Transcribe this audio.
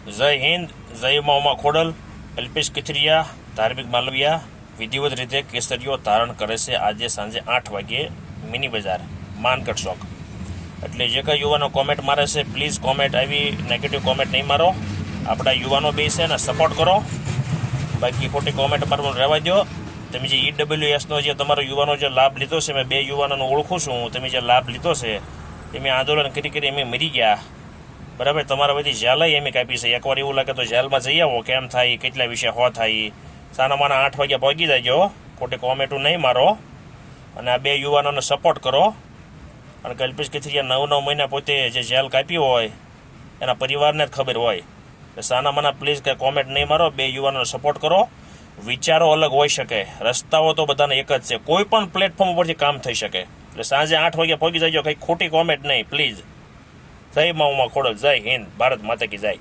જય હિન્દ, જય મા ખોડલ. અલ્પેશ કથિરિયા ધાર્મિક માલવિયા વિધિવત રીતે કેસરીઓ ધારણ કરે છે આજે સાંજે 8 વાગ્યે મિની બજાર માનકટ ચોક. એટલે જે કંઈ યુવાનો કોમેન્ટ મારે છે પ્લીઝ કોમેન્ટ આવી નેગેટિવ કોમેન્ટ નહીં મારો. આપણા યુવાનો બે છે ને સપોર્ટ કરો, બાકી ખોટી કોમેન્ટ મારવાનું રહેવા દો. તમે જે EWSનો જે તમારો યુવાનો જે લાભ લીધો છે, મેં 2 યુવાનોને ઓળખું છું, તમે જે લાભ લીધો છે એમ આંદોલન કરી એમ મરી ગયા. બરાબર, તમારા બધી જેલ એમ કાપી છે. એકવાર એવું લાગે તો જેલમાં જઈ આવો, કેમ થાય, કેટલા વિશે હો થાય. સાના માના 8 વાગ્યા પહોંચી જાયજો, ખોટી કોમેન્ટો નહીં મારો. અને આ 2 યુવાનોને સપોર્ટ કરો. અને અલ્પેશ કથિરિયા 9 મહિના પોતે જે જેલ કાપી હોય એના પરિવારને જ ખબર હોય. એટલે સાના માના પ્લીઝ કે કોમેન્ટ નહીં મારો. 2 યુવાનોને સપોર્ટ કરો. વિચારો અલગ હોઈ શકે, રસ્તાઓ તો બધાને એક જ છે. કોઈ પણ પ્લેટફોર્મ ઉપરથી કામ થઈ શકે. એટલે સાંજે 8 વાગ્યા પહોંચી જાયજો, કંઈ ખોટી કોમેન્ટ નહીં પ્લીઝ. જય મા ખોડલ, જય હિન્દ, ભારત માતા કી જય.